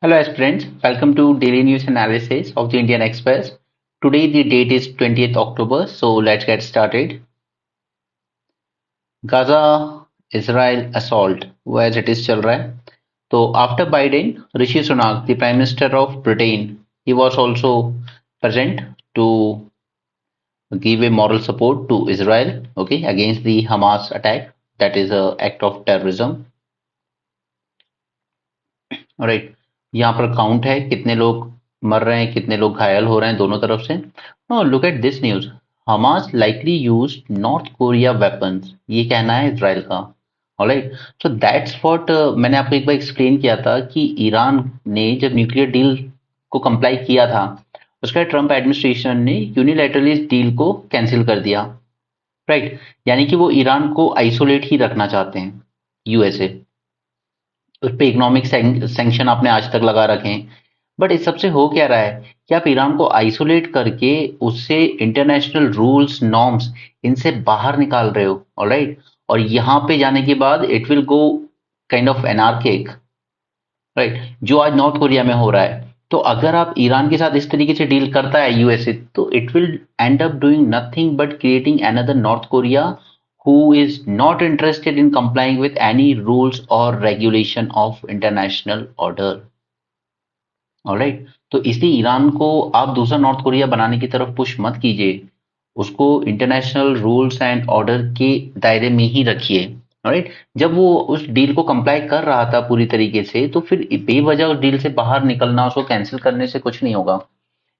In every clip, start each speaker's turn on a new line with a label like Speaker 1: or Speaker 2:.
Speaker 1: Hello aspirants, welcome to daily news analysis of the Indian Express. Today the date is 20th October, so let's get started. Gaza Israel assault वो as it is चल रहा है. तो after Biden, Rishi Sunak, the Prime Minister of Britain, he was also present to give a moral support to Israel, okay, against the Hamas attack. That is a act of terrorism. Right, यहाँ पर count है कितने लोग मर रहे हैं, कितने लोग घायल हो रहे हैं दोनों तरफ से. No, look at this news. Hamas likely use North Korea weapons, ये कहना है इजराइल का. ऑलराइट, सो दैट्स व्हाट मैंने आपको एक बार एक्सप्लेन किया था कि ईरान ने जब न्यूक्लियर डील को कंप्लाई किया था, उसका ट्रम्प एडमिनिस्ट्रेशन ने यूनिलैटरली इस डील को कैंसिल कर दिया. राइट, यानी कि वो ईरान को आइसोलेट ही रखना चाहते हैं, यूएसए. उस पे इकोनॉमिक सैंक्शन आपने आज तक लगा रखे हैं. बट इस सबसे हो क्या रहा है कि आप ईरान को आइसोलेट करके उससे इंटरनेशनल रूल्स नॉर्म्स इनसे बाहर निकाल रहे हो. ऑलराइट, और यहाँ पे जाने के बाद it will go kind of anarchic. Right, जो आज नॉर्थ कोरिया में हो रहा है. तो अगर आप ईरान के साथ इस तरीके से डील करता है यूएसए, तो it will and up doing nothing but creating another north Korea who is not interested in complying with any rules or regulation of international order. Alright, तो इसलिए ईरान को आप दूसरा नॉर्थ कोरिया बनाने की तरफ पुश मत कीजिए, उसको इंटरनेशनल रूल्स एंड ऑर्डर के दायरे में ही रखिए. ऑलराइट, जब वो उस डील को कंप्लाई कर रहा था पूरी तरीके से, तो फिर बेवजह उस डील से बाहर निकलना, उसको कैंसिल करने से कुछ नहीं होगा.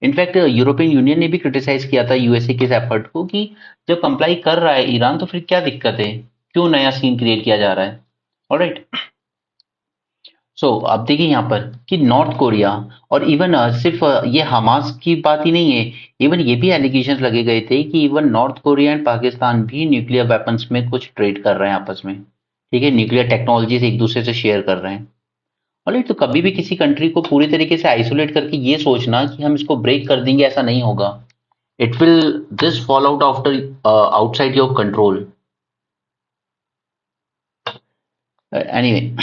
Speaker 1: इनफैक्ट यूरोपियन यूनियन ने भी क्रिटिसाइज किया था यूएसए के इस एफर्ट को कि जब कंप्लाई कर रहा है ईरान, तो फिर क्या दिक्कत है, क्यों नया सीन क्रिएट किया जा रहा है. ऑलराइट, सो अब देखिए यहाँ पर कि नॉर्थ कोरिया और इवन सिर्फ ये हमास की बात ही नहीं है, इवन ये भी एलिगेशंस लगे गए थे कि even north Korea and Pakistan भी न्यूक्लियर वेपन्स में कुछ ट्रेड कर रहे हैं आपस में. ठीक है, न्यूक्लियर टेक्नोलॉजी से एक दूसरे से शेयर कर रहे हैं. ऑलराइट, तो कभी भी किसी कंट्री को पूरी तरीके से आइसोलेट करके ये सोचना कि हम इसको ब्रेक कर देंगे, ऐसा नहीं होगा. It will this fall out after outside your control. Anyway,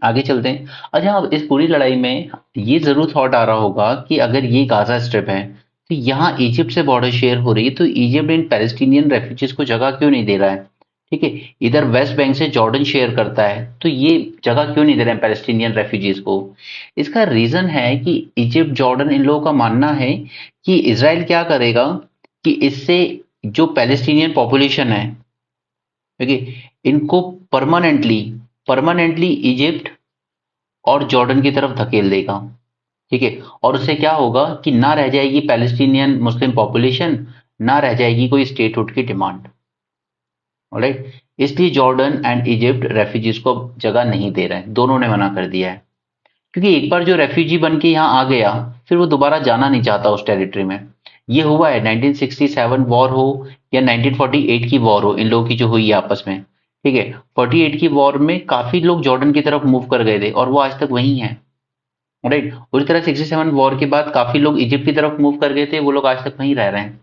Speaker 1: आगे चलते हैं. अच्छा, अब इस पूरी लड़ाई में ये जरूर थॉट आ रहा होगा कि अगर ये गाजा स्ट्रिप है, तो यहाँ इजिप्ट से बॉर्डर शेयर हो रही है, तो इजिप्ट इन पैलेस्टीनियन रेफ्यूजीज को जगह क्यों नहीं दे रहा है. ठीक है, इधर वेस्ट बैंक से जॉर्डन शेयर करता है, तो ये जगह क्यों नहीं दे रहे हैं पैलेस्टीनियन रेफ्यूजीज को. इसका रीजन है कि इजिप्ट जॉर्डन इन लोगों का मानना है कि इसराइल क्या करेगा कि इससे जो पैलेस्टीनियन पॉपुलेशन है, ठीक है, इनको परमानेंटली परमानेंटली इजिप्ट और जॉर्डन की तरफ धकेल देगा. ठीक है, और उससे क्या होगा कि ना रह जाएगी पैलेस्टीनियन मुस्लिम पॉपुलेशन, ना रह जाएगी कोई स्टेटहुड की डिमांड. ऑलराइट, इसलिए जॉर्डन एंड इजिप्ट रेफ्यूजीज को जगह नहीं दे रहे हैं, दोनों ने मना कर दिया है. क्योंकि एक बार जो रेफ्यूजी बन के यहाँ आ गया, फिर वो दोबारा जाना नहीं चाहता उस टेरिटरी में. ये हुआ है 1967 वॉर हो या 1948 की वॉर हो, इन लोगों की जो हुई है आपस में. ठीक है, 48 की वॉर में काफी लोग जॉर्डन की तरफ मूव कर गए थे और वो आज तक वहीं हैं. राइट, उसी तरह 67 वॉर के बाद काफी लोग इजिप्ट की तरफ मूव कर गए थे, वो लोग आज तक वहीं रह रहे हैं.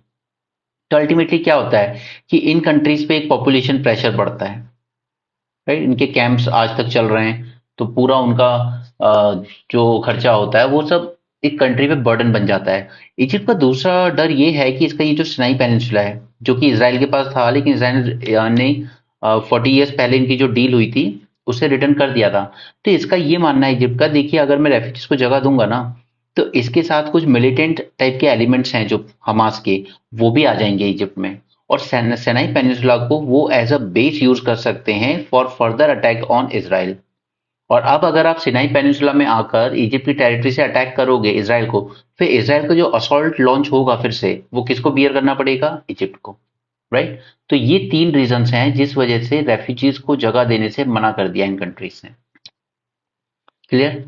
Speaker 1: तो अल्टीमेटली क्या होता है कि इन कंट्रीज पे एक पॉपुलेशन प्रेशर बढ़ता है. राइट, इनके कैंप्स आज तक चल रहे हैं, तो पूरा उनका जो खर्चा होता है वो सब एक कंट्री पे बर्डन बन जाता है. इजिप्ट का दूसरा डर ये है कि इसका ये जो सिनाई पेनिनसुला है, जो कि इसराइल के पास था, लेकिन इसराइल ने 40 ईयर्स पहले इनकी जो डील हुई थी उसे रिटर्न कर दिया था. तो इसका ये मानना है इजिप्ट का, देखिए अगर मैं रेफ्यूजीज को जगह दूंगा ना, तो इसके साथ कुछ मिलिटेंट टाइप के एलिमेंट्स हैं जो हमास के, वो भी आ जाएंगे इजिप्ट में, और सेनाई पेनिनसुला को वो एज अ बेस यूज कर सकते हैं for further attack on Israel. और अब अगर आप सिनाई पेनिनसुला में आकर इजिप्ट की टेरिटरी से अटैक करोगे इसराइल को, फिर इसराइल का जो असॉल्ट लॉन्च होगा फिर से, वो किसको बियर करना पड़ेगा, इजिप्ट को. राइट, तो ये 3 रीजंस हैं जिस वजह से रेफ्यूजीज को जगह देने से मना कर दिया इन कंट्रीज ने. क्लियर,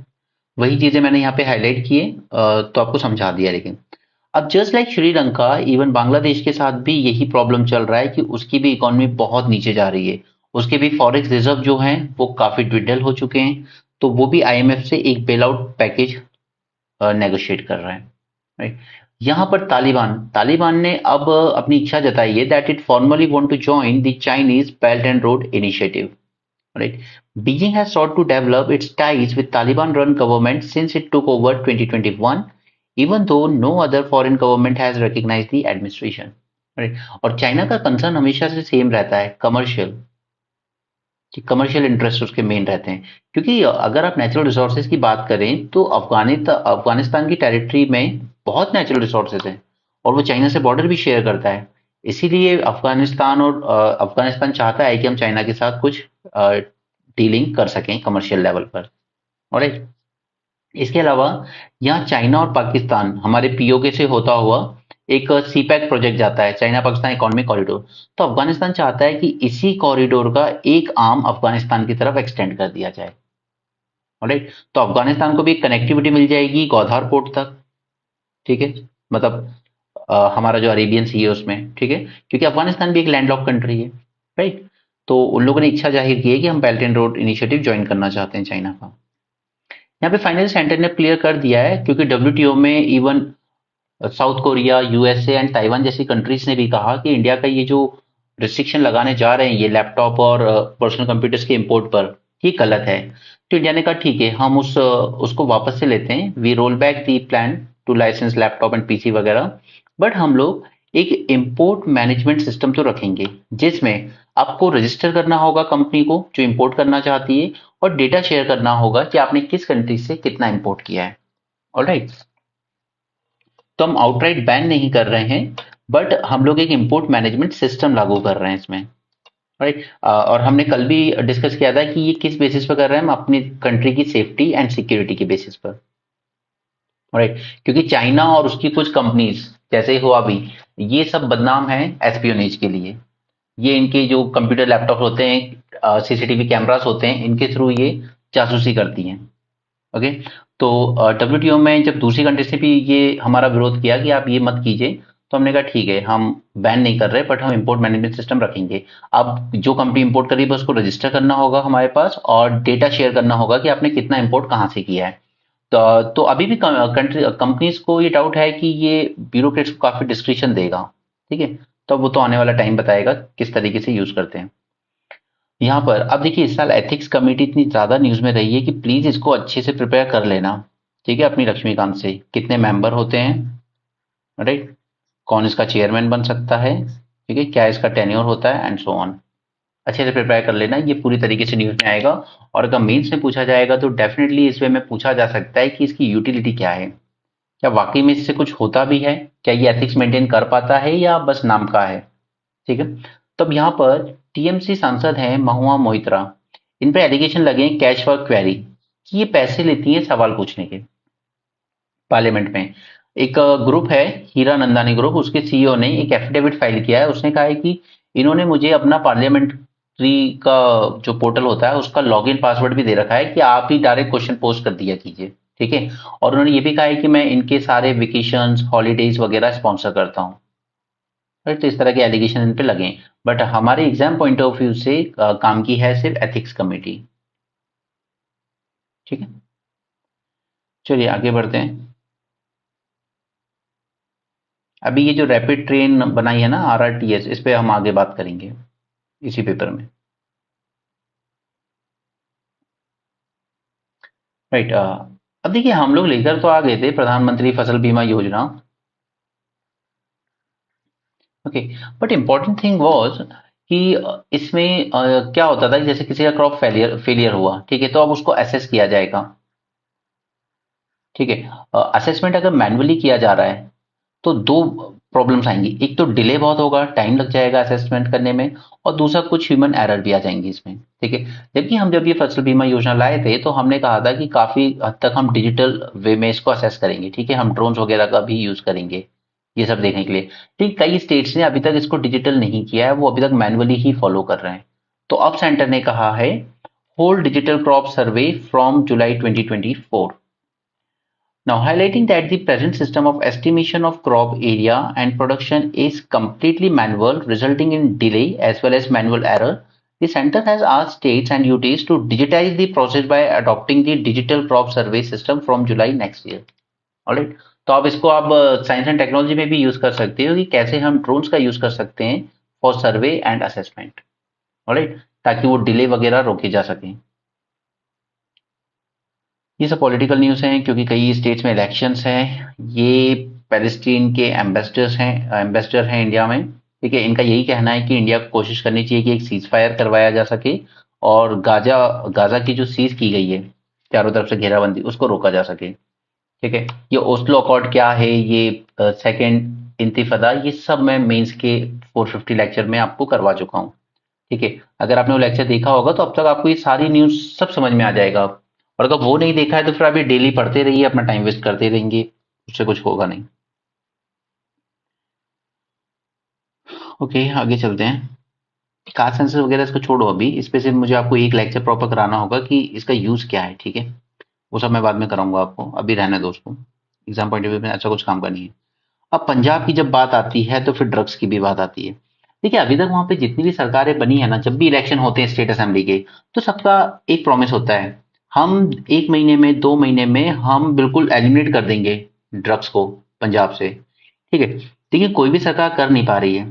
Speaker 1: वही चीजें मैंने यहाँ पे हाईलाइट किए, तो आपको समझा दिया. लेकिन अब just like Sri Lanka, even Bangladesh के साथ भी यही प्रॉब्लम चल रहा है कि उसकी भी इकोनॉमी बहुत नीचे जा रही है, उसके भी फॉरेक्स रिजर्व जो हैं वो काफी ड्विडल हो चुके हैं, तो वो भी आईएमएफ से एक बेल आउट पैकेज नेगोशिएट कर रहे हैं. राइट, यहाँ पर तालिबान तालिबान ने अब अपनी इच्छा जताई है that it formally want to join the Chinese Belt and Road Initiative. Right? Beijing has sought to develop its ties with Taliban-run government since it took over 2021, even though no other foreign government has recognized the administration. Right? और China का concern हमेशा से same रहता है, commercial, कि commercial interest उसके main रहते हैं, क्योंकि अगर आप नेचुरल रिसोर्सेज की बात करें तो अफगानिस्तान की टेरिटरी में बहुत नेचुरल रिसोर्सेज हैं और वो चाइना से बॉर्डर भी शेयर करता है। इसीलिए अफगानिस्तान चाहता है कि हम चाइना के साथ कुछ डीलिंग कर सकें कमर्शियल लेवल पर। ऑलराइट, इसके अलावा यहाँ चाइना और पाकिस्तान हमारे पीओके से होता हुआ एक सीपैक प्रोजेक्ट जाता है, चाइना पाकिस्तान इकोनॉमिक कॉरिडोर। तो अफगानिस्तान चाहता है कि इसी कॉरिडोर का एक आर्म अफगानिस्तान की तरफ एक्सटेंड कर दिया जाए। ऑलराइट, तो अफगानिस्तान को भी एक कनेक्टिविटी मिल जाएगी गौधार पोर्ट तक। ठीक है, मतलब हमारा जो अरेबियन सी है उसमें, ठीक है, क्योंकि अफगानिस्तान भी एक लैंडलॉक कंट्री है। राइट, तो उन लोगों ने इच्छा जाहिर की है कि हम belt and Road initiative join करना चाहते हैं चाइना का। यहाँ पे फाइनली सेंटर ने क्लियर कर दिया है, क्योंकि डब्ल्यूटीओ में even south Korea, USA and Taiwan जैसी कंट्रीज ने भी कहा कि इंडिया का ये जो रिस्ट्रिक्शन लगाने जा रहे हैं ये लैपटॉप और पर्सनल कंप्यूटर्स के इंपोर्ट पर, ये गलत है। तो इंडिया ने कहा ठीक है, हम उसको वापस से लेते हैं, we roll back the plan to license laptop and PC वगैरह, बट हम लोग एक इंपोर्ट मैनेजमेंट सिस्टम तो रखेंगे जिसमें आपको रजिस्टर करना होगा कंपनी को जो इंपोर्ट करना चाहती है, और डेटा शेयर करना होगा कि आपने किस कंट्री से कितना इंपोर्ट किया है। ऑलराइट, तो हम आउटराइट बैन नहीं कर रहे हैं, बट हम लोग एक इंपोर्ट मैनेजमेंट सिस्टम लागू कर रहे हैं इसमें। राइट, और हमने कल भी डिस्कस किया था कि ये किस बेसिस पर कर रहे हैं, हम अपनी कंट्री की सेफ्टी एंड सिक्योरिटी के बेसिस पर। राइट, क्योंकि चाइना और उसकी कुछ कंपनीज जैसे हुआ भी, ये सब बदनाम है एस्पियोनेज के लिए। ये इनके जो कंप्यूटर लैपटॉप होते हैं, सीसीटीवी कैमरास होते हैं, इनके थ्रू ये जासूसी करती हैं। ओके, तो डब्ल्यूटीओ में जब दूसरी कंट्री से भी ये हमारा विरोध किया कि आप ये मत कीजिए, तो हमने कहा ठीक है, हम बैन नहीं कर रहे, बट हम इंपोर्ट मैनेजमेंट सिस्टम रखेंगे। अब जो कंपनी इंपोर्ट करी है उसको रजिस्टर करना होगा हमारे पास, और डेटा शेयर करना होगा कि आपने कितना इंपोर्ट कहाँ से किया है। तो अभी भी कंपनीज को ये डाउट है कि ये ब्यूरोक्रेट्स को काफी डिस्क्रिप्शन देगा। ठीक है, तो वो तो आने वाला टाइम बताएगा किस तरीके से यूज करते हैं। यहाँ पर अब देखिए, इस साल एथिक्स कमेटी इतनी ज्यादा न्यूज में रही है कि प्लीज इसको अच्छे से प्रिपेयर कर लेना। ठीक है, अपनी लक्ष्मीकांत से कितने मेंबर होते हैं, राइट, कौन इसका चेयरमैन बन सकता है, ठीक है, क्या इसका टेन्योर होता है एंड सो ऑन। अच्छे से प्रिपेयर कर लेना, ये पूरी तरीके से न्यूज में आएगा। और अगर मेंस में पूछा जाएगा तो डेफिनेटली इस वे में पूछा जा सकता है कि इसकी यूटिलिटी क्या है, क्या वाकई में इससे कुछ होता भी है, क्या ये एथिक्स मेंटेन कर पाता है या बस नाम का है। ठीक है, तब यहाँ पर टीएमसी सांसद हैं महुआ मोइत्रा, इन पे एलिगेशन लगे कैश फॉर क्वेरी कि ये पैसे लेती हैं सवाल पूछने के। पार्लियामेंट में एक ग्रुप है, हीरा नंदानी ग्रुप, उसके सीईओ ने एक एफिडेविट फाइल किया है। उसने कहा है कि इन्होंने मुझे अपना पार्लियामेंट्री का जो पोर्टल होता है उसका लॉगिन पासवर्ड भी दे रखा है कि आप ही डायरेक्ट क्वेश्चन पोस्ट कर दिया कीजिए। ठीक है, और उन्होंने ये भी कहा है कि मैं इनके सारे वेकेशंस, हॉलीडेज वगैरह स्पॉन्सर करता हूँ। राइट, तो इस तरह के एलिगेशन इन पे लगे, बट हमारे एग्जाम पॉइंट ऑफ व्यू से काम की है सिर्फ एथिक्स कमेटी। ठीक है, चलिए आगे बढ़ते हैं। अभी ये जो रैपिड ट्रेन बनाई है ना आरआरटीएस, इस पे हम आगे बात करेंगे इसी पेपर में। राइट, अब देखिए, हम लोग लेकर तो आ गए थे प्रधानमंत्री फसल बीमा योजना। Okay, but important thing was कि इसमें क्या होता था कि जैसे किसी का क्रॉप फेलियर फेलियर हुआ, ठीक है, तो अब उसको असेस किया जाएगा। ठीक है, असेसमेंट अगर मैन्युअली किया जा रहा है तो दो प्रॉब्लम्स आएंगी, एक तो डिले बहुत होगा, टाइम लग जाएगा असेसमेंट करने में, और दूसरा कुछ ह्यूमन एरर भी आ जाएंगी इसमें। ठीक है, जबकि हम जब ये फसल बीमा योजना लाए थे तो हमने कहा था कि काफी हद तक हम डिजिटल वे में इसको असेस करेंगे। ठीक है, हम ड्रोन्स वगैरह का भी यूज करेंगे ये सब देखने के लिए। ठीक, कई स्टेट्स ने अभी तक इसको डिजिटल नहीं किया है, वो अभी तक मैनुअली ही फॉलो कर रहे हैं। तो अब सेंटर ने कहा है hold digital crop survey from July 2024, now highlighting that the present system of estimation of crop area and production is completely manual, resulting in delay as well as manual error. The center has asked states and UTs to digitize the process by adopting the digital crop survey system from July next year. Alright, तो आप इसको आप science and technology में भी use कर सकते हो कि कैसे हम ड्रोन्स का यूज कर सकते हैं for survey and assessment. Alright, ताकि वो डिले वगैरह रोके जा सके। ये सब पॉलिटिकल न्यूज़ हैं क्योंकि कई स्टेट्स में इलेक्शंस हैं। ये पैलेस्टीन के एम्बेसडर हैं इंडिया में, ठीक है। इनका यही कहना है कि इंडिया को कोशिश करनी चाहिए कि एक सीज फायर करवाया जा सके और गाजा की जो सीज की गई है चारों तरफ से घेराबंदी, उसको रोका जा सके, ठीक है। ये ओस्लो अकॉर्ड क्या है, ये सेकेंड इंतिफादा, ये सब मैं मेंस के 450 लेक्चर में आपको करवा चुका हूँ, ठीक है। अगर आपने वो लेक्चर देखा होगा तो अब तक आपको ये सारी न्यूज़ सब समझ में आ जाएगा। और अगर वो नहीं देखा है तो फिर आप ये डेली पढ़ते रहिए, अपना टाइम वेस्ट करते रहेंगे, उससे कुछ होगा नहीं। ओके, आगे चलते हैं। कास्ट सेंसस वगैरह इसको छोड़ो अभी, इस पे सिर्फ मुझे आपको एक लेक्चर प्रॉपर कराना होगा कि इसका यूज़ क्या है, ठीक है। वो सब मैं बाद में कराऊंगा आपको, अभी रहने दो उसको। एग्जाम पॉइंट ऑफ व्यू में अच्छा कुछ काम करनी है। अब पंजाब की जब बात आती है तो फिर ड्रग्स की भी बात आती है। देखिए, अभी तक वहां पे जितनी भी सरकारें बनी है ना, जब भी इलेक्शन होते हैं स्टेट असेंबली के, तो सबका एक प्रॉमिस होता है, हम 1 महीने में 2 महीने में हम बिल्कुल एलिमिनेट कर देंगे ड्रग्स को पंजाब से, ठीक है। लेकिन कोई भी सरकार कर नहीं पा रही है,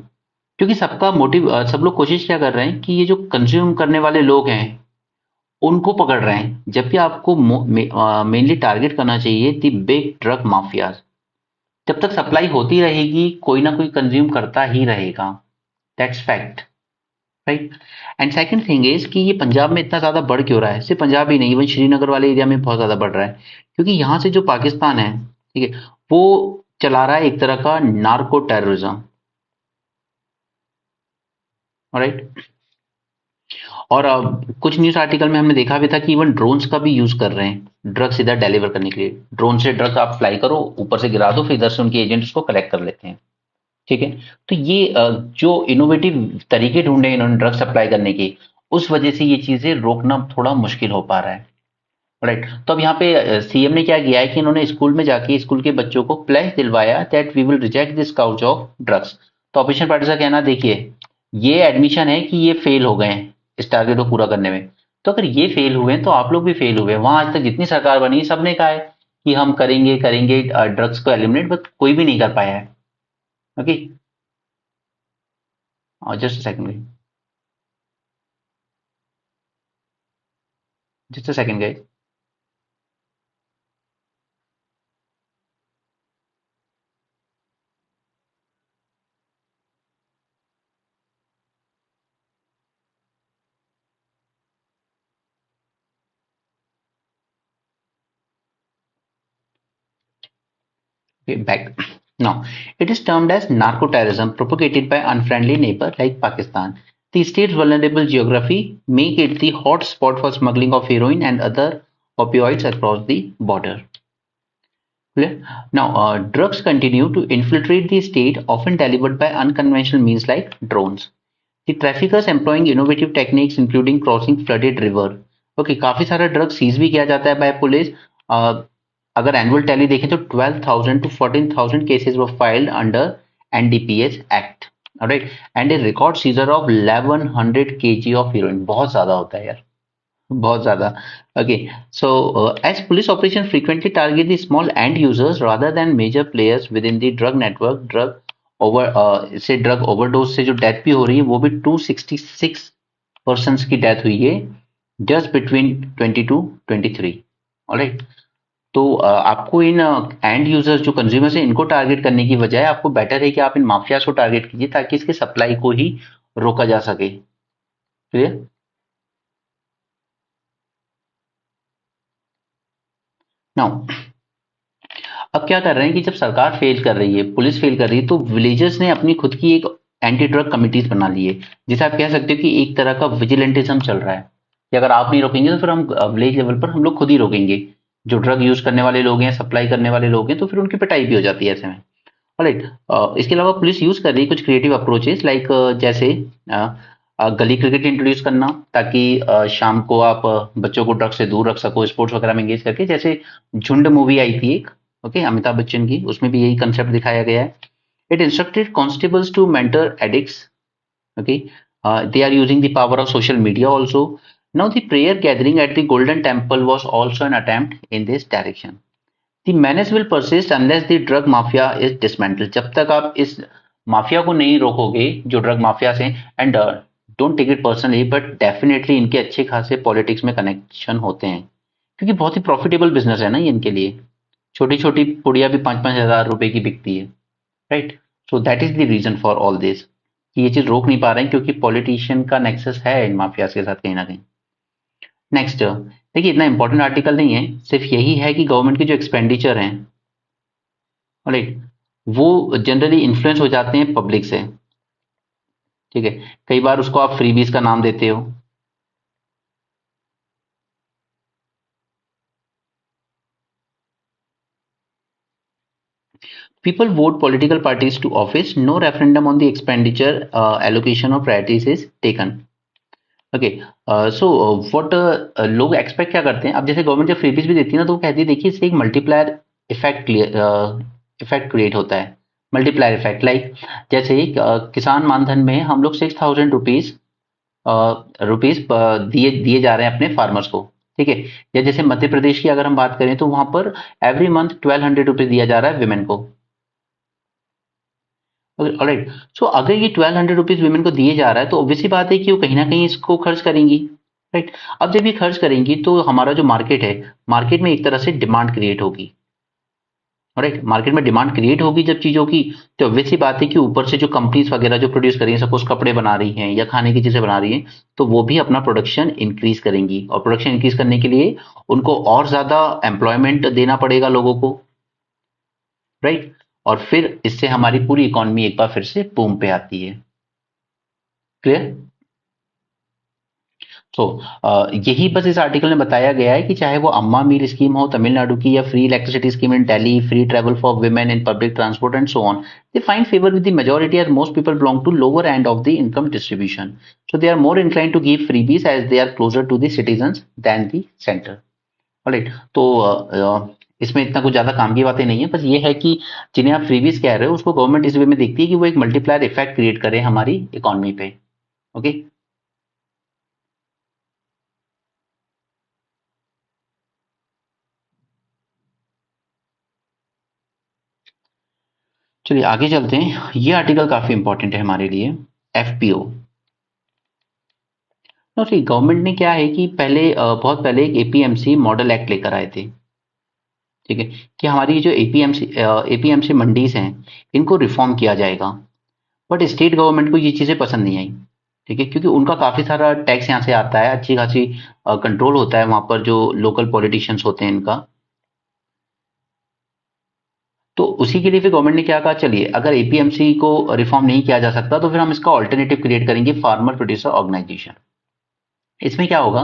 Speaker 1: क्योंकि सबका मोटिव, सब लोग कोशिश क्या कर रहे हैं कि ये जो कंज्यूम करने वाले लोग हैं उनको पकड़ रहे हैं, जबकि आपको मेनली टारगेट करना चाहिए दी बिग ड्रग माफियाज। जब तक सप्लाई होती रहेगी कोई ना कोई कंज्यूम करता ही रहेगा, that's fact, right. And second thing is कि ये पंजाब में इतना ज्यादा बढ़ क्यों रहा है, सिर्फ पंजाब ही नहीं, इवन श्रीनगर वाले एरिया में बहुत ज्यादा बढ़ रहा है, क्योंकि यहाँ से जो पाकिस्तान है, ठीक है, वो चला रहा है एक तरह का नार्को टेररिज्म, राइट। और कुछ न्यूज आर्टिकल में हमने देखा भी था कि इवन ड्रोन्स का भी यूज कर रहे हैं ड्रग्स इधर डिलीवर करने के लिए। ड्रोन से ड्रग्स आप फ्लाई करो, ऊपर से गिरा दो, फिर इधर से उनके एजेंट उसको कलेक्ट कर लेते हैं, ठीक है। तो ये जो इनोवेटिव तरीके ढूंढे इन्होंने ड्रग सप्लाई करने की, उस वजह से ये चीजें रोकना थोड़ा मुश्किल हो पा रहा है, राइट। तो अब यहाँ पे सीएम ने क्या किया है कि इन्होंने स्कूल में जाके स्कूल के बच्चों को प्लेज दिलवाया that we will reject this clutch of drugs. तो ऑपोजिशन पार्टी का कहना, देखिए ये एडमिशन है कि ये फेल हो गए हैं इस टारगेट को पूरा करने में, तो अगर ये फेल हुए हैं तो आप लोग भी फेल हुए। वहां आज तक जितनी सरकार बनी सबने कहा है कि हम करेंगे करेंगे ड्रग्स को एलिमिनेट, बट कोई भी नहीं कर पाया है। Okay, just second, just a second guys. Okay, back. Now, it is termed as narco-terrorism propagated by unfriendly neighbor like Pakistan. The state's vulnerable geography make it the hot spot for smuggling of heroin and other opioids across the border. Clear? Now, drugs continue to infiltrate the state, often delivered by unconventional means like drones. The traffickers employing innovative techniques including crossing flooded river. Okay, काफी सारा drug seize भी किया जाता है bye police. अगर annual tally देखें तो 12,000 to 14,000 cases were filed under NDPS Act, alright, and a record seizure of 1100 kg of heroin। बहुत ज्यादा होता है यार, बहुत ज्यादा। Okay, so as police operation frequently target the small end users rather than major players within the drug network, से drug overdose से जो डेथ भी हो रही है वो भी 266 पर्सन की डेथ हुई है जस्ट बिटवीन 20 to 23, ऑलराइट। तो आपको इन एंड यूजर्स जो कंज्यूमर्स हैं इनको टारगेट करने की बजाय आपको बेटर है कि आप इन माफियाज को टारगेट कीजिए ताकि इसके सप्लाई को ही रोका जा सके। क्लियर? नाउ, अब क्या कर रहे हैं कि जब सरकार फेल कर रही है, पुलिस फेल कर रही है, तो विलेजर्स ने अपनी खुद की एक एंटी ड्रग कमिटीज बना ली है, जिसे आप कह सकते हो कि एक तरह का विजिलेंटिज्म चल रहा है कि अगर आप नहीं रोकेंगे तो फिर हम विलेज लेवल पर हम लोग खुद ही रोकेंगे। जो ड्रग यूज करने वाले लोग हैं, सप्लाई करने वाले लोग हैं, तो फिर उनकी पिटाई भी हो जाती है ऐसे में, राइट। इसके अलावा पुलिस यूज कर रही है कुछ क्रिएटिव अप्रोचेस लाइक जैसे गली क्रिकेट इंट्रोड्यूस करना, ताकि शाम को आप बच्चों को ड्रग से दूर रख सको, स्पोर्ट्स वगैरह में एंगेज करके। जैसे झुंड मूवी आई थी एक, ओके, अमिताभ बच्चन की, उसमें भी यही कंसेप्ट दिखाया गया है। It instructed constables to mentor addicts, okay, they are using the power of social media also. Now the prayer gathering at the golden temple was also an attempt in this direction. The menace will persist unless the drug mafia is dismantled। जब तक आप इस mafia को नहीं रोकोगे जो drug mafia से, and don't take it personally, but definitely इनके अच्छे खासे पॉलिटिक्स में कनेक्शन होते हैं, क्योंकि बहुत ही प्रॉफिटेबल बिजनेस है ना ये इनके लिए। छोटी छोटी पुड़िया भी 5-5 हज़ार रुपए की बिकती है, right. So that is the reason for all this, कि ये चीज रोक नहीं पा रहे हैं, क्योंकि पॉलिटिशियन का नेक्सस है इन माफियाज के साथ कहीं ना कहीं। नेक्स्ट, देखिए इतना इंपॉर्टेंट आर्टिकल नहीं है, सिर्फ यही है कि गवर्नमेंट के जो एक्सपेंडिचर हैं, राइट, वो जनरली इन्फ्लुएंस हो जाते हैं पब्लिक से। ठीक है, कई बार उसको आप फ्रीबीज का नाम देते हो। People vote political parties to office. No referendum on the expenditure allocation of priorities is taken. Okay, so what लोग एक्सपेक्ट क्या करते हैं, अब जैसे गवर्नमेंट जब फ्रीबीज भी देती है ना, तो वो कहती है देखिए इससे एक मल्टीप्लायर इफेक्ट इफेक्ट क्रिएट होता है। मल्टीप्लायर इफेक्ट लाइक, जैसे किसान मानधन में हम लोग 6,000 रुपीज रुपीज दिए दिए जा रहे हैं अपने फार्मर्स को। ठीक है, या जैसे मध्य प्रदेश की अगर हम बात करें तो वहां पर एवरी मंथ 1,200 रुपीज दिया जा रहा है विमेन को। ऑलराइट, सो अगर ये 1,200 रुपीज वुमेन को दिए जा रहा है, तो ऑब्वियसली बात है कि वो कहीं ना कहीं इसको खर्च करेंगी, राइट। अब जब ये खर्च करेंगी तो हमारा जो मार्केट है, मार्केट में एक तरह से डिमांड क्रिएट होगी, राइट। मार्केट में डिमांड क्रिएट होगी जब चीजों की, तो ऑब्वियसली बात है कि ऊपर से जो कंपनीज वगैरह जो प्रोड्यूस कर रही हैं, सपोज कपड़े बना रही हैं या खाने की चीजें बना रही हैं, तो वो भी अपना प्रोडक्शन इंक्रीज करेंगी, और प्रोडक्शन इंक्रीज करने के लिए उनको और ज्यादा एम्प्लॉयमेंट देना पड़ेगा लोगों को, राइट। और फिर इससे हमारी पूरी इकोनॉमी एक बार फिर से बूम पे आती है। क्लियर? सो यही बस इस आर्टिकल में बताया गया है कि चाहे वो अम्मा मील स्कीम हो तमिलनाडु की, या free electricity scheme in Delhi, free travel for women in public transport and so on, they find favour with the majority as most people belong to lower end of the income distribution, so they are more inclined to give freebies as they are closer to the citizens than the centre. Alright, तो इसमें इतना कुछ ज्यादा काम की बातें नहीं है, बस ये है कि जिन्हें आप फ्रीबीज कह रहे हो उसको गवर्नमेंट इस वे में देखती है कि वो एक मल्टीप्लायर इफेक्ट क्रिएट करे हमारी इकोनॉमी पे। ओके, चलिए आगे चलते हैं। ये आर्टिकल काफी इंपॉर्टेंट है हमारे लिए। एफपीओ, नो सी गवर्नमेंट ने क्या है कि पहले बहुत पहले एक एपीएमसी मॉडल एक्ट लेकर आए थे। ठीक है, कि हमारी जो एपीएमसी मंडीज हैं, इनको रिफॉर्म किया जाएगा, बट स्टेट गवर्नमेंट को ये चीजें पसंद नहीं आई। ठीक है, क्योंकि उनका काफी सारा टैक्स यहाँ से आता है, अच्छी खासी कंट्रोल होता है वहां पर जो लोकल पॉलिटिशियंस होते हैं इनका। तो उसी के लिए फिर गवर्नमेंट ने क्या कहा, चलिए अगर एपीएमसी को रिफॉर्म नहीं किया जा सकता तो फिर हम इसका ऑल्टरनेटिव क्रिएट करेंगे, फार्मर प्रोड्यूसर ऑर्गेनाइजेशन। इसमें क्या होगा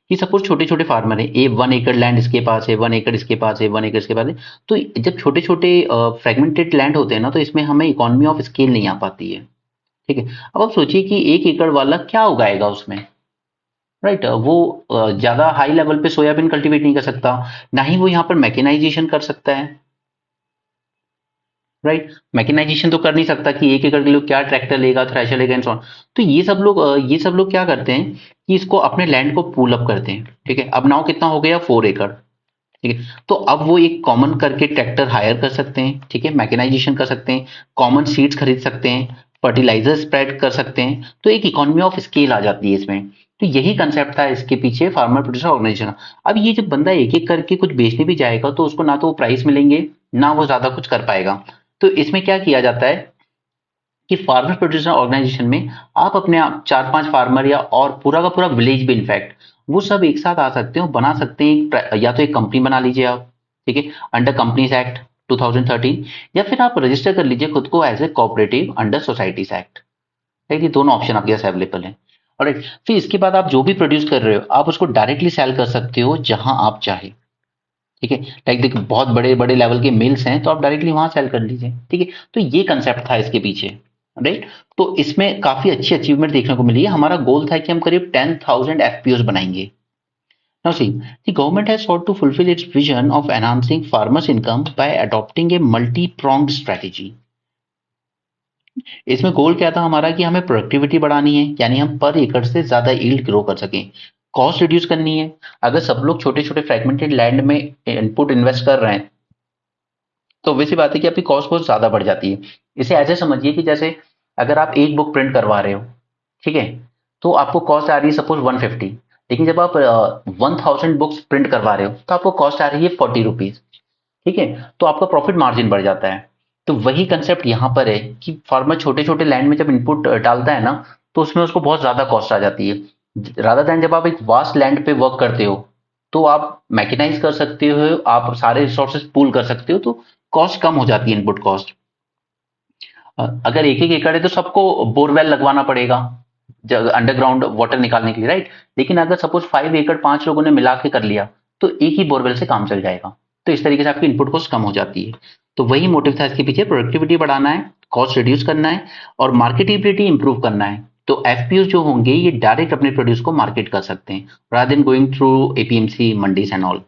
Speaker 1: कि सपोज छोटे छोटे फार्मर है, ए 1 एकड़ लैंड इसके पास है, 1 एकड़ इसके पास है, 1 एकड़ इसके पास है, तो जब छोटे छोटे फ्रेगमेंटेड लैंड होते हैं ना, तो इसमें हमें इकोनॉमी ऑफ स्केल नहीं आ पाती है। ठीक है, अब आप सोचिए कि 1 एकड़ वाला क्या उगाएगा उसमें, राइट। वो ज्यादा हाई लेवल पे सोयाबीन कल्टीवेट नहीं कर सकता, ना ही वो यहाँ पर मैकेनाइजेशन कर सकता है, राइट। मैकेनाइजेशन तो कर नहीं सकता कि 1 एकड़ के लिए क्या ट्रैक्टर लेगा, थ्रेशर लेगा एंड सो ऑन। तो ये सब लोग क्या करते हैं कि इसको अपने लैंड को पूल अप करते हैं। ठीक है, अब नाउ कितना हो गया, 4 एकड़। ठीक है, तो अब वो एक कॉमन करके ट्रैक्टर हायर कर सकते हैं, ठीक है, मैकेनाइजेशन कर सकते हैं, कॉमन सीड्स खरीद सकते हैं, फर्टिलाइजर स्प्रेड कर सकते हैं, तो एक इकोनॉमी ऑफ स्केल आ जाती है इसमें। तो यही कंसेप्ट था इसके पीछे फार्मर प्रोड्यूसर ऑर्गेनाइजेशन। अब ये जब बंदा एक एक करके कुछ बेचने भी जाएगा, तो उसको ना तो वो प्राइस मिलेंगे, ना वो ज्यादा कुछ कर पाएगा। तो इसमें क्या किया जाता है कि फार्मर प्रोड्यूसर ऑर्गेनाइजेशन में आप अपने आप 4-5 फार्मर, या और पूरा का पूरा विलेज भी इनफैक्ट, वो सब एक साथ आ सकते हो, बना सकते हैं या तो एक कंपनी बना लीजिए आप, ठीक है, अंडर कंपनीज एक्ट 2013, या फिर आप रजिस्टर कर लीजिए खुद को as a cooperative under societies act. ठीक है, ये दोनों ऑप्शन आपके पास अवेलेबल है। और फिर इसके बाद आप जो भी प्रोड्यूस कर रहे हो, आप उसको डायरेक्टली सेल कर सकते हो जहां आप चाहे। ठीक है, लाइक देखो बहुत बड़े बड़े लेवल के मिल्स हैं, तो आप डायरेक्टली वहां सेल कर लीजिए। ठीक है, तो ये कंसेप्ट था इसके पीछे, राइट। तो इसमें काफी अच्छी अचीवमेंट देखने को मिली है। हमारा गोल था कि हम करीब 10,000 एफपीओ बनाएंगे। Now see, the government has sought to fulfill its vision of enhancing farmers' income by adopting a multi-pronged strategy. इसमें गोल क्या था हमारा कि हमें प्रोडक्टिविटी बढ़ानी है, यानी हम पर एकड़ से ज्यादा यील्ड ग्रो कर सकें। कॉस्ट रिड्यूस करनी है, अगर सब लोग छोटे छोटे फ्रेगमेंटेड लैंड में इनपुट इन्वेस्ट कर रहे हैं, तो वैसी बात है कि आपकी कॉस्ट बहुत ज्यादा बढ़ जाती है। इसे ऐसे समझिए कि जैसे अगर आप एक बुक प्रिंट करवा रहे हो, ठीक है, तो आपको कॉस्ट आ रही है सपोज 150, लेकिन जब आप 1000 बुक्स प्रिंट करवा रहे हो तो आपको कॉस्ट आ रही है 40 रुपीज। ठीक है, तो आपका प्रॉफिट मार्जिन बढ़ जाता है। तो वही कंसेप्ट यहाँ पर है कि फार्मर छोटे छोटे लैंड में जब इनपुट डालता है ना, तो उसमें उसको बहुत ज्यादा कॉस्ट आ जाती है। रादर देन जब आप एक वास्ट लैंड पे वर्क करते हो, तो आप मैकेनाइज कर सकते हो, आप सारे रिसोर्सेज पूल कर सकते हो, तो कॉस्ट कम हो जाती है, इनपुट कॉस्ट। अगर एक एक एकड़ है तो सबको बोरवेल लगवाना पड़ेगा अंडरग्राउंड वाटर निकालने के लिए, राइट। लेकिन अगर सपोज 5 एकड़ 5 लोगों ने मिला के कर लिया, तो एक ही बोरवेल से काम चल जाएगा। तो इस तरीके से आपकी इनपुट कॉस्ट कम हो जाती है। तो वही मोटिव था इसके पीछे, प्रोडक्टिविटी बढ़ाना है, कॉस्ट रिड्यूस करना है और मार्केटेबिलिटी इंप्रूव करना है। तो एफपीओ जो होंगे ये डायरेक्ट अपने प्रोड्यूस को मार्केट कर सकते हैं rather than going through APMC mandis and all.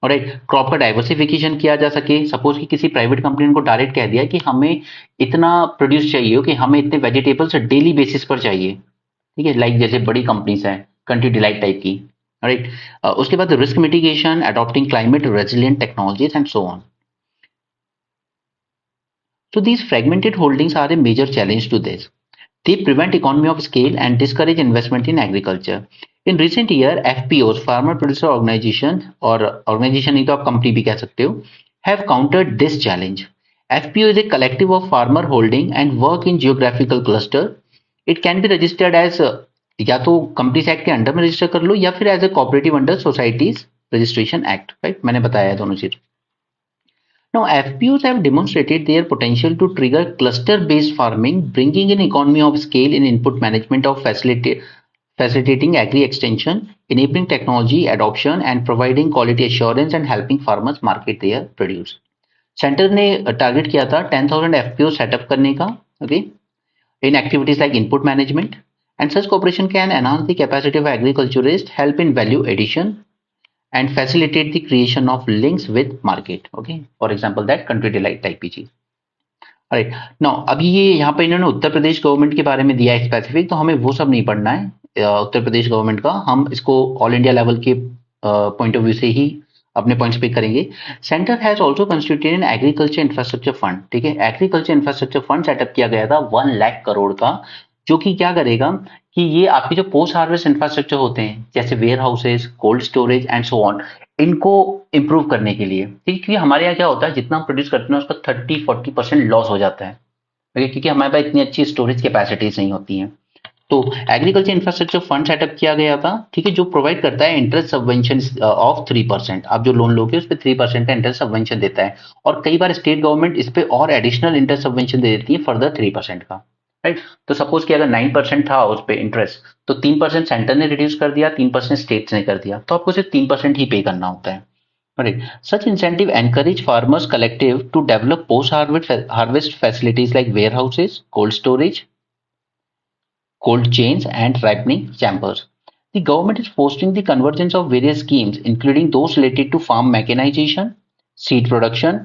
Speaker 1: Right, crop का डाइवर्सिफिकेशन किया जा सके। सपोज कि किसी प्राइवेट कंपनी ने को डायरेक्ट कह दिया कि हमें इतना प्रोड्यूस चाहिए हो कि हमें इतने वेजिटेबल्स डेली बेसिस पर चाहिए। ठीक है, लाइक जैसे बड़ी कंपनीज हैं, कंट्री डिलाइट टाइप की। राइट, उसके बाद risk mitigation, adopting climate resilient technologies and so on. So these fragmented holdings are a major challenge to this. They prevent economy of scale and discourage investment in agriculture. In recent year, FPOs, Farmer Producer Organization, और organization नहीं तो आप company भी कह सकते हो, have countered this challenge. FPO is a collective of farmer holding and work in geographical cluster. It can be registered as या तो कंपनीज एक्ट के अंडर में रजिस्टर कर लो या फिर as a cooperative under societies registration act. Right, मैंने बताया है दोनों चीज। Now, FPOs have demonstrated their potential to trigger cluster-based farming, bringing in economy of scale in input management of facilitating agri-extension, enabling technology adoption, and providing quality assurance and helping farmers market their produce. Centre ने target किया था 10,000 FPO setup करने का, okay, in activities like input management, and such cooperation can enhance the capacity of agriculturists, help in value addition, and facilitate the creation of links with market. Okay, for example that country delight type की चीज। Right, now अभी ये यहाँ पे इन्होंने Uttar Pradesh government के बारे में दिया है स्पेसिफिक, तो हमें वो सब नहीं पढ़ना है उत्तर प्रदेश गवर्नमेंट का। हम इसको ऑल इंडिया लेवल के पॉइंट ऑफ व्यू से ही अपने पॉइंट्स पिक करेंगे। Centre has also constituted an agriculture infrastructure fund. ठीक है, एग्रीकल्चर इंफ्रास्ट्रक्चर फंड सेटअप किया गया था 1 लाख करोड़ का, जो कि क्या करेगा कि ये आपके जो पोस्ट हार्वेस्ट इंफ्रास्ट्रक्चर होते हैं जैसे warehouses, cold storage and so on, इनको इंप्रूव करने के लिए। ठीक है, क्योंकि हमारे यहाँ क्या होता है जितना हम प्रोड्यूस करते हैं उसका 30-40% लॉस हो जाता है, क्योंकि हमारे पास इतनी अच्छी स्टोरेज कैपेसिटीज नहीं होती हैं। तो एग्रीकल्चर इंफ्रास्ट्रक्चर फंड सेटअप किया गया था। ठीक है, जो प्रोवाइड करता है इंटरेस्ट सबवेंशन ऑफ 3%। आप जो लोन लोगे उस पर 3% का इंटरेस्ट सबवेंशन देता है, और कई बार स्टेट गवर्नमेंट इस पे और एडिशनल इंटरेस्ट सबवेंशन दे देती है फर्दर 3% का। राइट, तो सपोज कि अगर 9% था उस पे इंटरेस्ट, तो 3% सेंटर ने रिड्यूस कर दिया, 3% स्टेट्स ने कर दिया, तो आपको सिर्फ 3% ही पे करना होता है। Right. Such incentive encourage farmers collective to develop post-harvest facilities like warehouses, cold storage, cold chains, and ripening chambers. The government is fostering the convergence of various schemes, including those related to farm mechanization, seed production,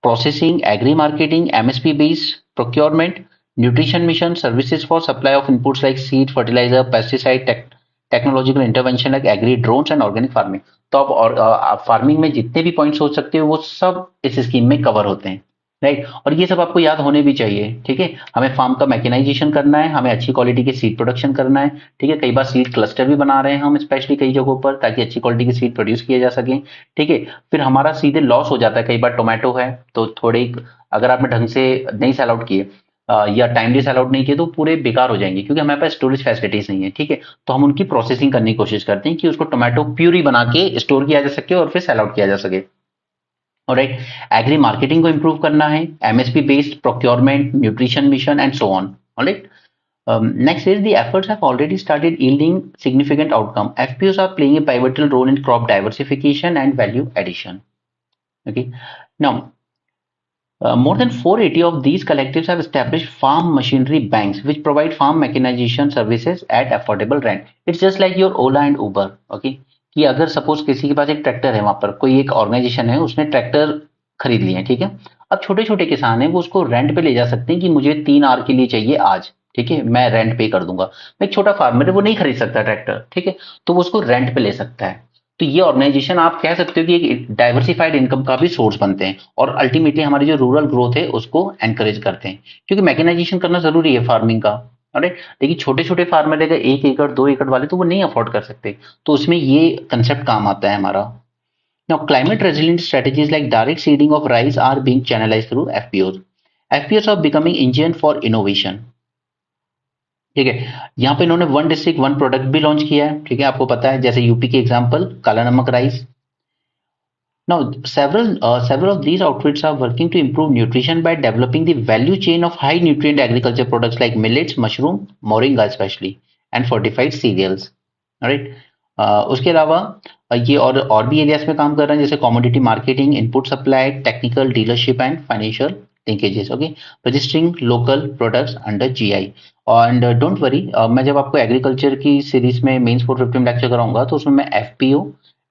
Speaker 1: processing, agri-marketing, MSP-based procurement, nutrition mission, services for supply of inputs like seed, fertilizer, pesticide, technological intervention like agri drones and organic farming. तो आप farming में जितने भी points हो सकते हो वो सब इस स्कीम में कवर होते हैं। राइट, और ये सब आपको याद होने भी चाहिए। ठीक है, हमें फार्म का मैकेनाइजेशन करना है, हमें अच्छी क्वालिटी की सीड प्रोडक्शन करना है। ठीक है, कई बार सीड क्लस्टर भी बना रहे हैं हम स्पेशली कई जगहों पर, ताकि अच्छी क्वालिटी की सीड प्रोड्यूस किया जा सके। ठीक है, फिर हमारा सीधे लॉस हो जाता है। कई बार टोमेटो है तो थोड़े अगर आपने ढंग से नहीं सेल आउट किए या टाइमली सेल आउट नहीं किए तो पूरे बेकार हो जाएंगे, क्योंकि हमारे पास स्टोरेज फैसिलिटीज नहीं है। ठीक है, तो हम उनकी प्रोसेसिंग करने की कोशिश करते हैं कि उसको टोमेटो प्यूरी बना के स्टोर किया जा सके और फिर सेल आउट किया जा सके। ऑलराइट, एग्री मार्केटिंग को इंप्रूव करना है, MSP based procurement, nutrition mission and so on. Alright, next is the efforts have already started yielding significant outcome. FPOs are playing a pivotal role in crop diversification and value addition. Okay, now more than 480 of these collectives have established farm machinery banks which provide farm mechanization services at affordable rent. It's just like your Ola and Uber. Okay, कि अगर suppose किसी के पास एक tractor है, वहां पर कोई एक ऑर्गेनाइजेशन है, उसने ट्रैक्टर खरीद लिए हैं। ठीक है, अब छोटे छोटे किसान हैं वो उसको रेंट पे ले जा सकते हैं कि मुझे 3 आवर के लिए चाहिए आज। ठीक है, मैं रेंट पे कर दूंगा। एक छोटा फार्मर है वो नहीं खरीद सकता ट्रैक्टर। ठीक है, तो वो उसको रेंट पे ले सकता है। तो ये ऑर्गेनाइजेशन आप कह सकते हो कि एक डाइवर्सिफाइड इनकम का भी सोर्स बनते हैं, और अल्टीमेटली हमारी जो रूरल ग्रोथ है उसको एनकरेज करते हैं, क्योंकि मैकेनाइजेशन करना जरूरी है फार्मिंग का। राइट। लेकिन छोटे छोटे फार्मर अगर 1 एकड़ 2 एकड़ वाले तो वो नहीं अफोर्ड कर सकते, तो उसमें ये कंसेप्ट काम आता है हमारा। Now climate resilient strategies like direct seeding of rice are being channelized through FPOs. FPOs are becoming engine for innovation. ठीक है, यहाँ पे इन्होंने वन डिस्ट्रिक्ट वन प्रोडक्ट भी लॉन्च किया है। ठीक है, आपको पता है, जैसे यूपी के एग्जांपल काला नमक rice. Now, several of these outfits are working to improve nutrition by developing the value chain of high nutrient agriculture products like millets, mushroom, moringa especially, and fortified cereals. Alright? उसके अलावा ये और भी areas में काम कर रहे हैं, जैसे commodity marketing, input supply, technical dealership and financial linkages. Okay, registering local products under GI. And don't worry, मैं जब आपको एग्रीकल्चर की सीरीज में मेंस 450 में लेक्चर कराऊंगा तो उसमें मैं एफपीओ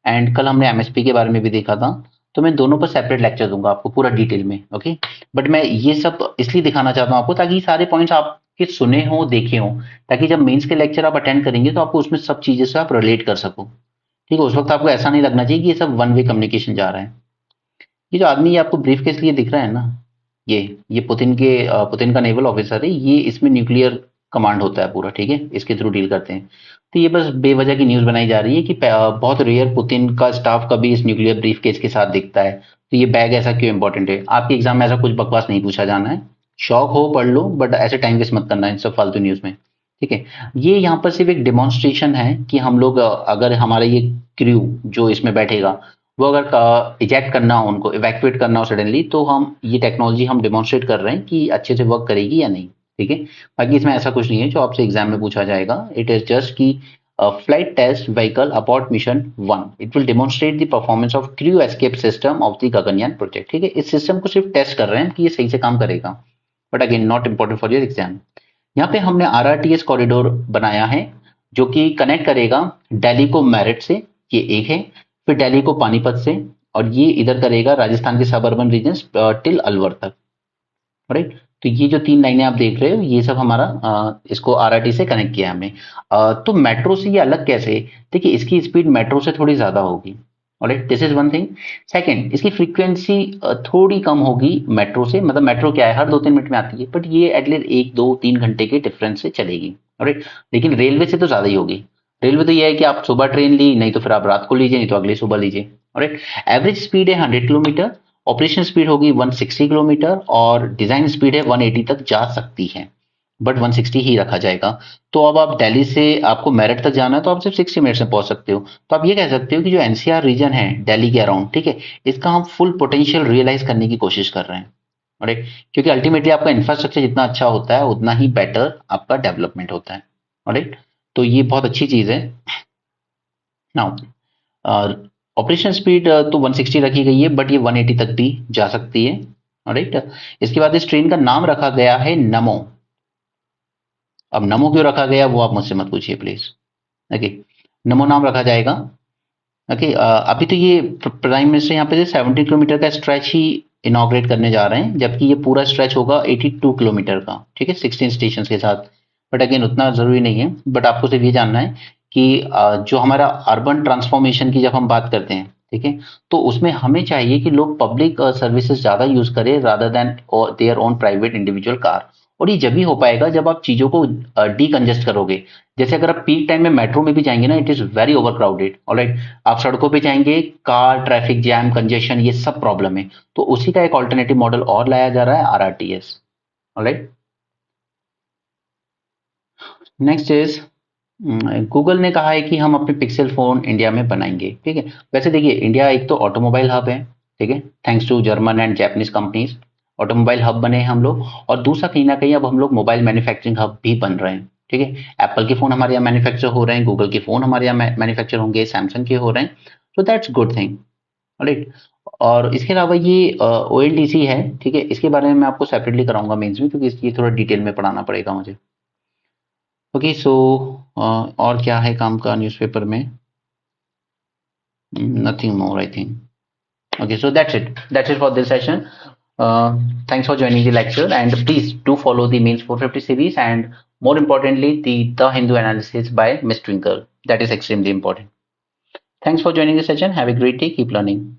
Speaker 1: एंड कल हमने एमएसपी के बारे में भी देखा था, तो मैं दोनों पर सेपरेट लेक्चर दूंगा आपको पूरा डिटेल में। ओके, बट मैं ये सब इसलिए दिखाना चाहता हूँ आपको ताकि सारे पॉइंट्स आपके सुने हो, देखे हो, ताकि जब मेंस के लेक्चर आप अटेंड करेंगे तो आपको उसमें सब चीजें से आप रिलेट कर सको। ठीक है, उस वक्त आपको ऐसा नहीं लगना चाहिए कि ये सब वन वे कम्युनिकेशन जा रहा है। ये जो आदमी ये आपको ब्रीफ केस लिए दिख रहा है ना, ये पुतिन का नेवल ऑफिसर है, ये इसमें न्यूक्लियर कमांड होता है पूरा। ठीक है, इसके थ्रू डील करते हैं। तो ये बस बेवजह की न्यूज बनाई जा रही है कि बहुत रेयर पुतिन का स्टाफ कभी इस न्यूक्लियर ब्रीफ केस के साथ दिखता है, तो ये बैग ऐसा क्यों इंपॉर्टेंट है। आपके एग्जाम में ऐसा कुछ बकवास नहीं पूछा जाना है, शौक हो पढ़ लो, बट ऐसे टाइम वेस्ट मत करना इन सब फालतू न्यूज में। ठीक है, ये यहाँ पर सिर्फ एक डिमॉन्स्ट्रेशन है कि हम लोग अगर हमारा ये क्रू जो इसमें बैठेगा वो अगर इजेक्ट करना हो, उनको इवैक्यूएट करना हो सडनली, तो हम ये टेक्नोलॉजी हम डिमॉन्स्ट्रेट कर रहे हैं कि अच्छे से वर्क करेगी या नहीं। ठीक है, बाकी इसमें ऐसा कुछ नहीं है जो आपसे एग्जाम में पूछा जाएगा। इट इज जस्ट की flight test vehicle abort mission 1, it will demonstrate the performance of crew escape system of the Gaganyaan project. ठीक है, इस सिस्टम को सिर्फ टेस्ट कर रहे हैं कि ये सही से काम करेगा, but again not important for your exam. यहाँ पे हमने आरआरटीएस कॉरिडोर बनाया है जो कि कनेक्ट करेगा दिल्ली को मेरठ से, ये एक है, फिर दिल्ली को पानीपत से, और ये इधर करेगा राजस्थान के सब अर्बन रीजन टिल अलवर तक। राइट, तो ये जो 3 लाइनें आप देख रहे हो ये सब हमारा इसको आरआरटी से कनेक्ट किया हमने। तो मेट्रो से ये अलग कैसे? देखिए, इसकी स्पीड मेट्रो से थोड़ी ज्यादा होगी। Alright, this is one thing. Second, इसकी फ्रीक्वेंसी थोड़ी कम होगी मेट्रो से। मतलब मेट्रो क्या है, हर 2-3 मिनट में आती है, बट ये एटलीस्ट 1-2-3 घंटे के डिफरेंस से चलेगी। ऑलराइट, लेकिन रेलवे से तो ज्यादा ही होगी। रेलवे तो ये है कि आप सुबह ट्रेन ली, नहीं तो फिर आप रात को लीजिए, नहीं तो अगली सुबह लीजिए। ऑलराइट, एवरेज स्पीड है 100 किलोमीटर, ऑपरेशन स्पीड होगी 160 किलोमीटर, और डिजाइन स्पीड है 180 तक जा सकती है, बट 160 ही रखा जाएगा। तो अब आप दिल्ली से आपको मेरठ तक जाना है तो आप सिर्फ 60 मिनट्स में पहुंच सकते हो। तो आप ये कह सकते हो कि जो एनसीआर रीजन है दिल्ली के अराउंड, ठीक है, इसका हम फुल पोटेंशियल रियलाइज करने की कोशिश कर रहे हैं। राइट, क्योंकि अल्टीमेटली आपका इंफ्रास्ट्रक्चर जितना अच्छा होता है उतना ही बेटर आपका डेवलपमेंट होता है। राइट, तो ये बहुत अच्छी चीज है। नाउ ऑपरेशन स्पीड तो 160 रखी गई है, बट ये 180 तक भी जा सकती है। राइट, इसके बाद इस ट्रेन का नाम रखा गया है नमो। अब नमो क्यों रखा गया वो आप मुझसे मत पूछिए प्लीज। ओके, नमो नाम रखा जाएगा। ओके, अभी तो ये प्राइम मिनिस्टर यहाँ पे 70 किलोमीटर का स्ट्रेच ही इनॉग्रेट करने जा रहे हैं, जबकि ये पूरा स्ट्रेच होगा 82 किलोमीटर का। ठीक है, 16 स्टेशन के साथ। बट अगेन उतना जरूरी नहीं है, बट आपको सिर्फ ये जानना है कि जो हमारा अर्बन ट्रांसफॉर्मेशन की जब हम बात करते हैं, ठीक है, तो उसमें हमें चाहिए कि लोग पब्लिक सर्विसेज ज्यादा यूज करें rather than their own private individual car. और ये जब ही हो पाएगा जब आप चीजों को डीकंजेस्ट करोगे। जैसे अगर आप पीक टाइम में मेट्रो में भी जाएंगे ना, it is very over crowded. Alright, आप सड़कों पे जाएंगे, कार, ट्रैफिक जैम, कंजेशन, ये सब प्रॉब्लम है। तो उसी का एक ऑल्टरनेटिव मॉडल और लाया जा रहा है, RRTS. Alright, next is Google ने कहा है कि हम अपने पिक्सल फोन इंडिया में बनाएंगे। ठीक है, वैसे देखिए, इंडिया एक तो ऑटोमोबाइल हब है, ठीक है, thanks to German and Japanese companies, automobile hub बने हैं हम लोग। और दूसरा, कहीं ना कहीं अब हम लोग मोबाइल मैन्युफैक्चरिंग हब भी बन रहे हैं। ठीक है, एप्पल के फोन हमारे यहाँ मैन्युफैक्चर हो रहे हैं, गूगल के फोन हमारे यहाँ मैन्युफैक्चर होंगे, सैमसंग के हो रहे हैं, तो दैट्स गुड थिंग। राइट, और इसके अलावा ये ONDC है, ठीक है, इसके बारे में मैं आपको सेपरेटली कराऊंगा मेंस में, क्योंकि ये थोड़ा डिटेल में पढ़ाना पड़ेगा मुझे। ओके, सो और क्या है काम का न्यूज़पेपर में? Nothing more I think. Okay, so that's it for this session. Thanks for joining the lecture, and please do follow the Means 450 series, and more importantly the Hindu analysis by Miss Twinkle. That is extremely important. Thanks for joining the session. Have a great day. Keep learning.